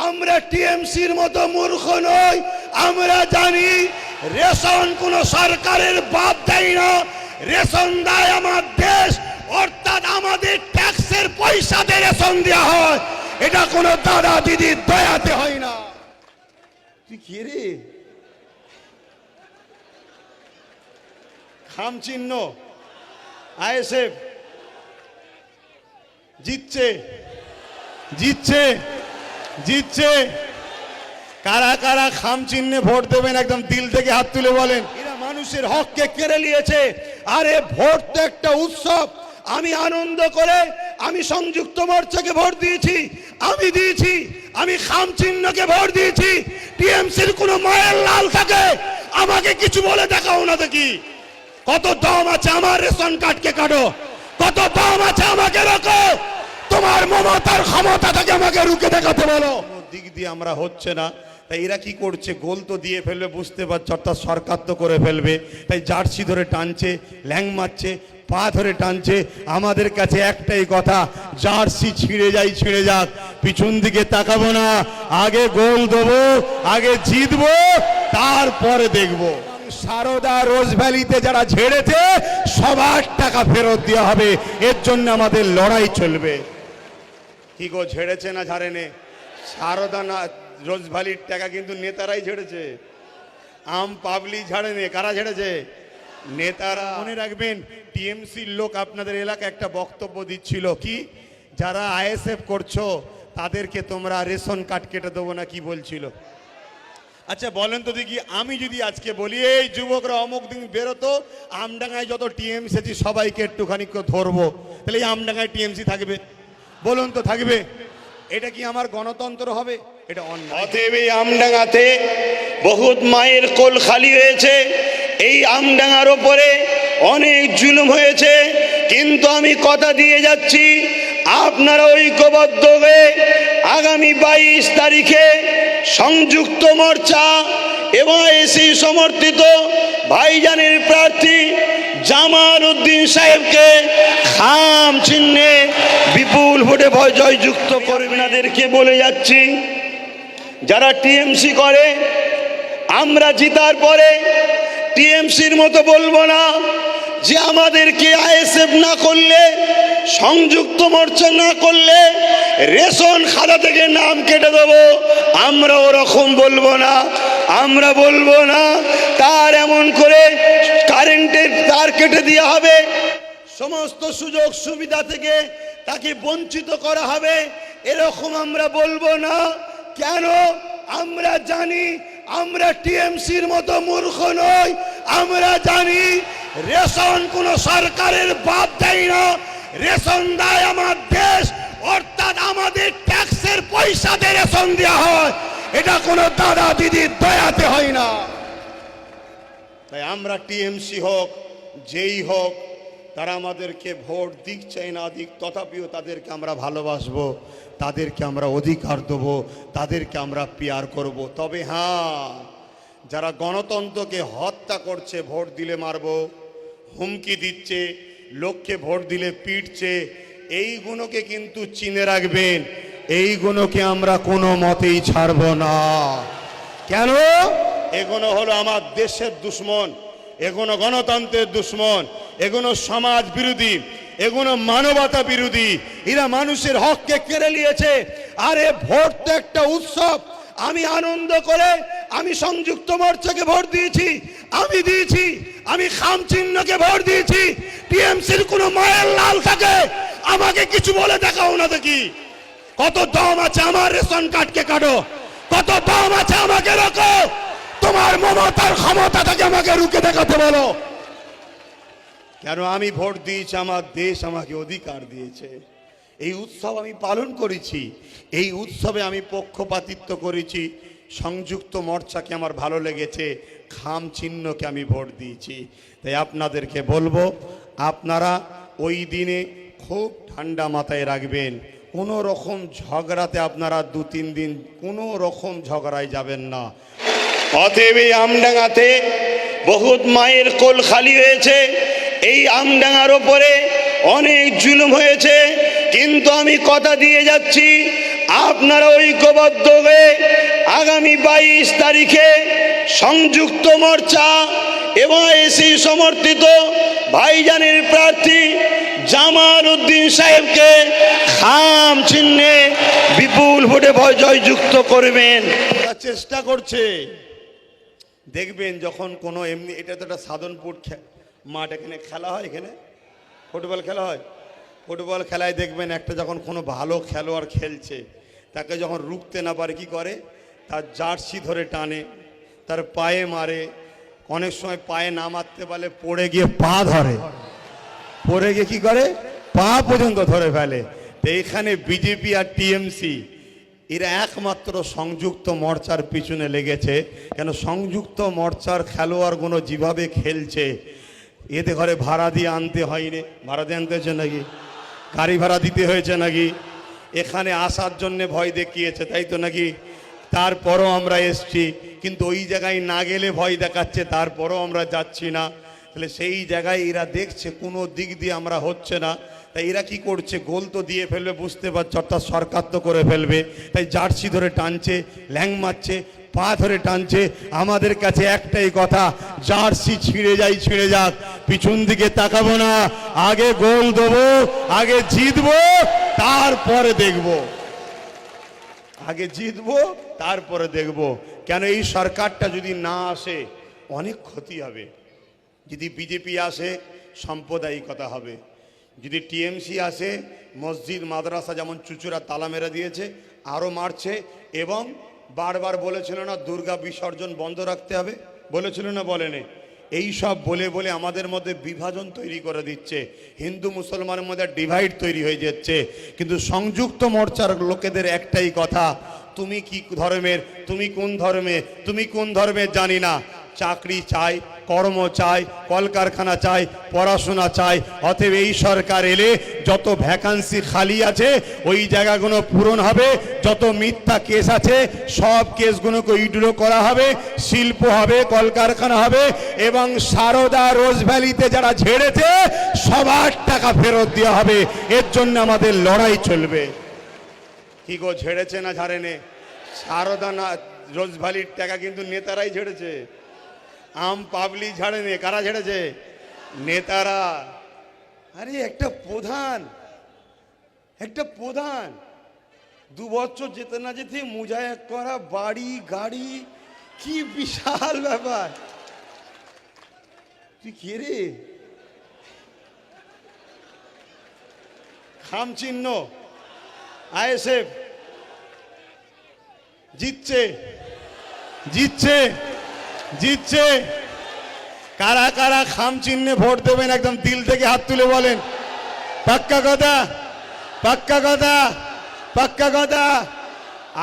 আমরা টিএমসির মতো মূর্খ নই। আমরা জানি রেশন কোন সরকারের বাদ দেয় না, রেশন দেয় আমার দেশ, অর্থাৎ আমাদের ট্যাক্সের পয়সা দিয়ে রেশন দেওয়া হয়। এটা কোন দাদা দিদি দয়াতে হয় না। তুই কি রে? খাম চিহ্ন আইএসএফ জিতছে জিতছে জিতছে। কারা কারা খাম চিহ্নে ভোট দেবেন একদম দিল থেকে হাত তুলে বলেন। এরা মানুষের হককে কেড়ে নিয়েছে। আরে ভোট তো একটা উৎসব। আমি আনন্দ করে আমি সংযুক্ত মোর্চাকে ভোট দিয়েছি, আমি খাম চিহ্নকে ভোট দিয়েছি। টিএমসির কোনো মায়ের লাল থাকে আমাকে কিছু বলে দেখাও না দেখি। কত দম আছে আমার রেশন কার্ডকে কাটো, কত দম আছে আমাকে রোকো। তোমার মমতার ক্ষমতা থেকে আমাকে রুখে দেখাতে বলো। দিক দিয়ে আমরা হচ্ছে না, তাই এরা কি করছে? গোল তো দিয়ে ফেলবে বুঝতে পারছে, অর্থাৎ সরকার তো করে ফেলবে। তাই জার্সি ধরে টানছে, ল্যাং মারছে, পা ধরে টানছে। আমাদের কাছে একটাই কথা, জার্সি ছিঁড়ে যাক, পিছন দিকে তাকাবো না। আগে গোল দেবো, আগে জিতবো, তারপরে দেখবো। সারদা রোজভ্যালিতে যারা ঝেড়েছে সবার টাকা ফেরত দেওয়া হবে। এর জন্য আমাদের লড়াই চলবে। কি গো, ঝেড়েছে না ঝাড়েনে? সারদা না রোজভ্যালির টাকা কিন্তু নেতারাই ঝেড়েছে, আম পাবলিক ঝাড়েনি। কারা ঝেড়েছে? নেতারা। মনে রাখবেন, টিএমসির লোক আপনাদের এলাকায় একটা বক্তব্য দিচ্ছিল, কি যারা আইএসএফ করছো তাদেরকে তোমরা রেশন কার্ড কেটে দেবো না, কি বলছিল? আচ্ছা বলেন তো দেখি, আমি যদি আজকে বলি এই যুবকরা অমুক দিন বেরোতো, আমডাঙ্গায় যত টিএমসি সবাইকে একটুখানি ধরবো, তাহলে এই আমডাঙ্গায় টিএমসি থাকবে? বলুন তো থাকবে? এটা কি আমার গণতন্ত্র হবে? এটা অন্যায়। অতএব এই আমডাঙ্গাতে বহুত মায়ের কোল খালি হয়েছে, এই আমডাঙ্গার ওপরে অনেক জুলুম হয়েছে, কিন্তু আমি কথা দিয়ে যাচ্ছি আপনারা ঐক্যবদ্ধ হয়ে আগামী 22 তারিখে সংযুক্ত মোর্চা এবং এসি সমর্থিত ভাইজানের প্রার্থী জামাল উদ্দিন সাহেবকে খাম চিহ্নে বিপুল ভোটে জয়যুক্ত করবেন। আপনাদেরকে বলে যাচ্ছি, যারা টিএমসি করে, আমরা জিতার পরে টিএমসির মতো বলবো না যে আমাদেরকে আইএসএফ না করলে, সংযুক্ত মোর্চা না করলে রেশন খাতা থেকে নাম কেটে দেবো। আমরা ওরকম বলবো না। আমরা বলবো না তার এমন করে কারেন্টের তার কেটে দেওয়া হবে, সমস্ত সুযোগ সুবিধা থেকে তাকে বঞ্চিত করা হবে, এরকম আমরা বলবো না। কেন? আমরা জানি আমরা টিএমসির মতো মূর্খ নই। আমরা জানি রেশন কোন সরকারের বাদ দেয় না, রেশন দেয় আমার দেশ, অর্থাৎ আমাদের ট্যাক্সের পয়সা দিয়ে রেশন দেওয়া হয়। এটা কোন দাদা দিদির দয়াতে হয় না। তাই আমরা টিএমসি হোক যেই হোক, তারা আমাদেরকে ভোট দিক চাই না দিক, তথাপিও তাদেরকে আমরা ভালোবাসবো, তাদেরকে আমরা অধিকার দেবো, তাদেরকে আমরা পিয়ার করব। তবে হ্যাঁ, যারা গণতন্ত্রকে হত্যা করছে, ভোট দিলে মারবো, হুমকি দিচ্ছে, লোককে ভোট দিলে পিটছে, এইগুলোকে কিন্তু চিনে রাখবেন, এইগুলোকে আমরা কোনো মতেই ছাড়ব না। কেন? এগুলো হলো আমার দেশের দুশ্মন, এগুলো গণতন্ত্রের দুশ্মন, এগুলো সমাজ বিরোধী, এগুলো মানবতা বিরোধী। এরা মানুষের হককে কেড়ে নিয়েছে। আরে ভোট তো একটা উৎসব। আমি আনন্দ করে আমি সংযুক্ত মোর্চাকে ভোট দিয়েছি, আমি খাম চিহ্নকে ভোট দিয়েছি। টিএমসির কোনো মায়ের লাল থাকে আমাকে কিছু বলে দেখাও না দেখি। কত দম আছে আমার রেশন কার্ডকে কাটো, কত দম আছে আমাকে রোকো। তোমার মমতার ক্ষমতা থেকে আমাকে রুখে দেখাতে বলো। কেন? আমি ভোট দিয়েছি, আমার দেশ আমাকে অধিকার দিয়েছে। এই উৎসব আমি পালন করেছি, এই উৎসবে আমি পক্ষপাতিত্ব করেছি। সংযুক্ত মোর্চাকে আমার ভালো লেগেছে, খাম চিহ্নকে আমি ভোট দিয়েছি। তাই আপনাদেরকে বলবো, আপনারা ওই দিনে খুব ঠান্ডা মাথায় রাখবেন। কোনো রকম ঝগড়াতে আপনারা 2-3 দিন কোনো রকম ঝগড়ায় যাবেন না। অতএব এই আমডাঙ্গাতে বহুত মায়ের কোল খালি হয়েছে, এই আমডাঙ্গার ওপরে অনেক জুলুম হয়েছে, কিন্তু আমি কথা দিয়ে যাচ্ছি আপনারা ঐক্যবদ্ধ হয়ে আগামী 22 তারিখে সংযুক্ত মোর্চা এবং এসি সমর্থিত ভাইজানের প্রার্থী জামাল উদ্দিন সাহেবকে খাম চিহ্নে বিপুল ভোটে জয়যুক্ত করবেন। চেষ্টা করছে, দেখবেন যখন কোনো এমনি, এটা তো একটা সাধনপুর মাঠ, এখানে খেলা হয়, এখানে ফুটবল খেলা হয়, ফুটবল খেলায় দেখবেন একটা যখন কোনো ভালো খেলোয়াড় খেলছে তাকে যখন রুখতে না পারে কি করে, তার জার্সি ধরে টানে, তার পায়ে মারে, অনেক সময় পায়ে না মারতে পারলে পড়ে গিয়ে পা ধরে, পড়ে গিয়ে কি করে পা পর্যন্ত ধরে ফেলে। তো এইখানে বিজেপি আর টিএমসি এরা একমাত্র সংযুক্ত মোর্চার পিছনে লেগেছে। কেন সংযুক্ত মোর্চার খেলোয়াড়গুলো যেভাবে খেলছে, এতে করে ভাড়া দিয়ে আনতে হয়নি, ভাড়া দিয়ে আনতে হয়েছে নাকি, গাড়ি ভাড়া দিতে হয়েছে নাকি, এখানে আসার জন্যে ভয় দেখিয়েছে তাই তো নাকি, তারপরও আমরা এসছি, কিন্তু ওই জায়গায় না গেলে ভয় দেখাচ্ছে, তারপরও আমরা যাচ্ছি না। তাহলে সেই জায়গায় এরা দেখছে কোনো দিক দিয়ে আমরা হচ্ছে না, তাই এরা কি করছে, গোল তো দিয়ে ফেলবে বুঝতে পারছে, অর্থাৎ সরকার তো করে ফেলবে, তাই জার্সি ধরে টানছে, ল্যাং মারছে, পা ধরে টানছে। আমাদের কাছে একটাই কথা, জার্সি ছিঁড়ে যাই ছিঁড়ে যাক, পিছন দিকে তাকাবো না, আগে গোল দেবো, আগে জিতবো, তারপরে দেখবো, আগে জিতবো তারপরে দেখবো। কেন এই সরকারটা যদি না আসে অনেক ক্ষতি হবে, যদি বিজেপি আসে সাম্প্রদায়িকতা হবে, যদি টিএমসি আসে মসজিদ মাদ্রাসা যেমন চুচুরা তালা মেরে দিয়েছে আরও মারছে, এবং বারবার বলেছিল না দুর্গা বিসর্জন বন্ধ রাখতে হবে, বলেছিল না বলেনি, এই সব বলে বলে আমাদের মধ্যে বিভাজন তৈরি করে দিচ্ছে, হিন্দু মুসলমানের মধ্যে ডিভাইড তৈরি হয়ে যাচ্ছে। কিন্তু সংযুক্ত মোর্চার লোকেদের একটাই কথা, তুমি কি ধর্মের, তুমি কোন ধর্মে, তুমি কোন ধর্মের জানি না, চাকরি চাই, কর্ম চাই, কলকারখানা চাই, পড়াশোনা চাই। অতএব এই সরকার এলে যত ভ্যাকান্সি খালি আছে ওই জায়গাগুলো পূরণ হবে, যত মিথ্যা কেস আছে সব কেসগুলোকে উইথড্র করা হবে, শিল্প হবে, কলকারখানা হবে, এবং সারদা রোজ ভ্যালিতে যারা ঝেড়েছে সবার টাকা ফেরত দেওয়া হবে। এর জন্য আমাদের লড়াই চলবে। কি গো, ঝেড়েছে না ঝাড়েনে? সারদা না রোজ ভ্যালির টাকা কিন্তু নেতারাই ঝেড়েছে, আম পাবলিক ঝাড়েনি। কারা ঝেড়েছে? নেতারা। আরে একটা প্রধান 2 বছর যেতে না যেতে মুজাহিদ করা, বাড়ি গাড়ি, কি বিশাল ব্যাপার। তুই কে রে? খাম চিহ্ন আইএসএফ জিতছে, জিতছে, জিতছে। কারা কারা খাম চিহ্নে ভোট দেবেন একদম দিল থেকে হাত তুলে বলেন। পাক্কা কথা, পাক্কা কথা, পাক্কা কথা।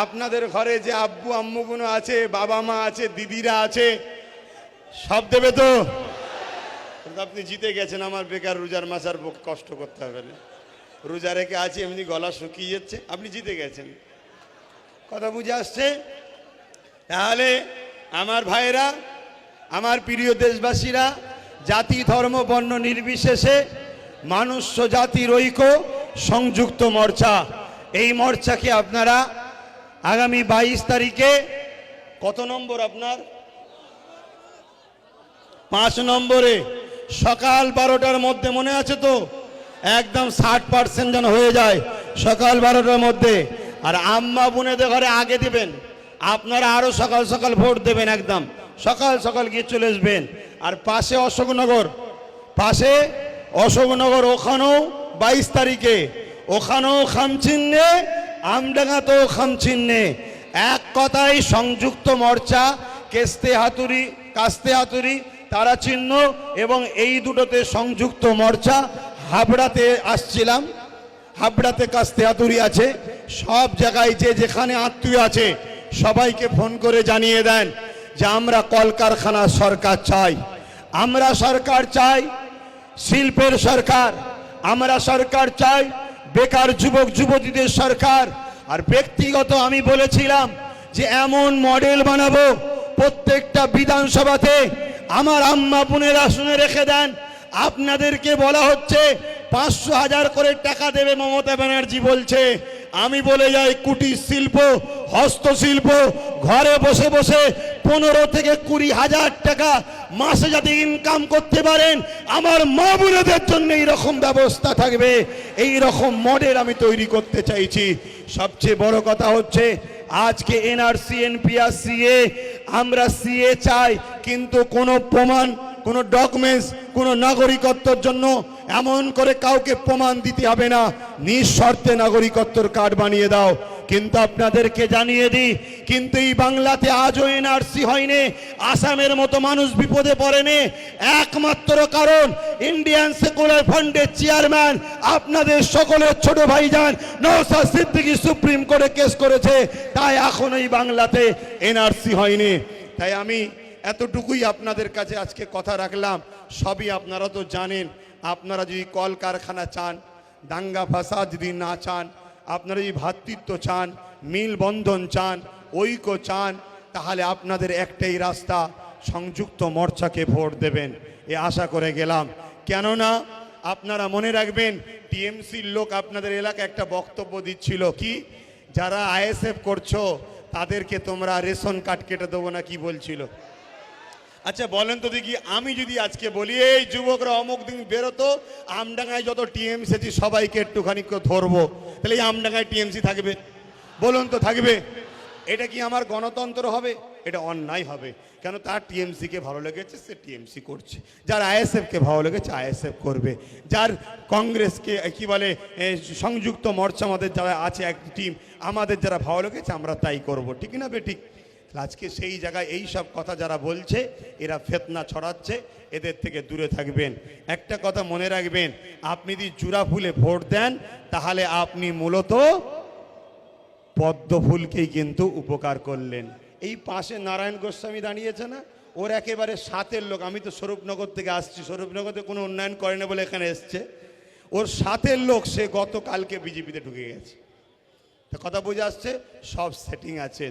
আপনাদের ঘরে যে আব্বু আম্মুগুলো আছে, বাবা মা আছে, দিদিরা আছে, সব দেবে তো? আপনি জিতে গেছেন, আমার বেকার রোজার মাস আর কষ্ট করতে হবে না, রোজা রেখে আছে, এমনি গলা শুকিয়ে যাচ্ছে, আপনি জিতে গেছেন। কথা বুঝে আসছে? তাহলে আমার ভাইরা, আমার প্রিয় দেশবাসীরা, জাতি ধর্ম বর্ণ নির্বিশেষে মানুষ জাতির ঐক্য সংযুক্ত মোর্চা, এই মোর্চাকে আপনারা আগামী 22 তারিখে, কত নম্বর আপনার? 5 নম্বরে সকাল 12টার মধ্যে, মনে আছে তো? একদম 60% যেন হয়ে যায় সকাল 12টার মধ্যে। আর আম্মা বোনেদের ঘরে আগে দেবেন, আপনারা আরো সকাল সকাল ভোট দেবেন, একদম সকাল সকাল গিয়ে চলে আসবেন। আর পাশে অশোকনগর, পাশে অশোকনগর, ওখানেও 22 তারিখে, ওখানেও খামচিহ্নে, আমডাঙ্গাতেও খামচিহ্নে। এক কথায় সংযুক্ত মোর্চা, কাস্তে হাতুড়ি তারা চিহ্ন, এবং এই দুটোতে সংযুক্ত মোর্চা। হাবড়াতে আসছিলাম, হাবড়াতে কাস্তে হাতুড়ি আছে। সব জায়গায় যে যেখানে আত্মীয় আছে সবাইকে ফোন করে জানিয়ে দেন যে আমরা কলকারখানার সরকার চাই, আমরা সরকার চাই শিল্পের সরকার, আমরা সরকার চাই বেকার যুবক যুবতীদের সরকার। আর ব্যক্তিগত আমি বলেছিলাম যে এমন মডেল বানাবো প্রত্যেকটা বিধানসভাতে। আমার আম্মা বোনেরা শুনে রেখে দেন, আপনাদেরকে বলা হচ্ছে 500,000 করে টাকা দেবে মমতা ব্যানার্জি বলছে। আমি বলে যাই কুটির শিল্প, হস্তশিল্প, ঘরে বসে বসে 15 থেকে 20,000 টাকা মাসে যাতে ইনকাম করতে পারেন, আমার মা বোনেদের জন্য এইরকম ব্যবস্থা থাকবে, এই রকম মডেল আমি তৈরি করতে চাইছি। সবচেয়ে বড় কথা হচ্ছে আজকে এনআরসি, এনপিআর, সিএ, আমরা সিএ চাই, কিন্তু কোনো প্রমাণ, কোনো ডকুমেন্টস, কোনো নাগরিকত্বের জন্য এমন করে কাউকে প্রমাণ দিতে হবে না, নিঃশর্তে নাগরিকত্বর কার্ড বানিয়ে দাও। কিন্তু আপনাদেরকে জানিয়ে দিই, কিন্তু এই বাংলাতে আজও এনআরসি হয়নি, আসামের মতো মানুষ বিপদে পড়েনি, একমাত্র কারণ ইন্ডিয়ান সেকুলার ফান্ডের চেয়ারম্যান আপনাদের সকলের ছোট ভাইজান নওশাদ সিদ্দিকী সুপ্রিম কোর্টে কেস করেছে, তাই এখন এই বাংলাতে এনআরসি হয়নি। তাই আমি এতটুকুই আপনাদের কাছে আজকে কথা রাখলাম। সবই আপনারা তো জানেন, আপনারা যদি কলকারখানা চান, দাঙ্গা ফাসাদ যদি না চান, আপনারা যদি ভ্রাতৃত্ব চান, মিল বন্ধন চান, ঐক্য চান, তাহলে আপনাদের একটাই রাস্তা, সংযুক্ত মোর্চাকে ভোট দেবেন, এ আশা করে গেলাম। কেননা আপনারা মনে রাখবেন, টিএমসির লোক আপনাদের এলাকায় একটা বক্তব্য দিচ্ছিল, কি যারা আইএসএফ করছো তাদেরকে তোমরা রেশন কার্ড কেটে দেবো না, কি বলছিল? আচ্ছা বলেন তো দেখি, আমি যদি আজকে বলি এই যুবকরা অমুক দিন বেরোতো, আমডাঙ্গায় যত টিএমসি আছে সবাইকে একটুখানি ধরবো, তাহলে এই আমডাঙ্গায় টিএমসি থাকবে? বলুন তো থাকবে? এটা কি আমার গণতন্ত্র হবে? এটা অন্যায় হবে। কেন? তার টিএমসিকে ভালো লেগেছে সে টিএমসি করছে, যার আইএসএফকে ভালো লেগেছে আইএসএফ করবে, যার কংগ্রেসকে কি বলে সংযুক্ত মোর্চা আমাদের যারা আছে এক টিম, আমাদের যারা ভালো লেগেছে আমরা তাই করব, ঠিক না বেঠিক? আজকে সেই জায়গায় এই সব কথা যারা বলছে, এরা ফিতনা ছড়াচ্ছে, এদের থেকে দূরে থাকবেন। একটা কথা মনে রাখবেন, আপনি যদি জুরা ফুলে ভোট দেন তাহলে আপনি মূলত পদ্ম ফুলকেই কিন্তু উপকার করলেন। এই পাশে নারায়ণ গোস্বামী দাঁড়িয়েছে না, ওর একেবারে সাথের লোক, আমি তো স্বরূপনগর থেকে আসছি, স্বরূপনগরে কোনো উন্নয়ন করে না বলে এখানে এসছে, ওর সাথের লোক সে গতকালকে বিজেপিতে ঢুকে গেছে। তো কথা বুঝে আসছে, সব সেটিং আছে।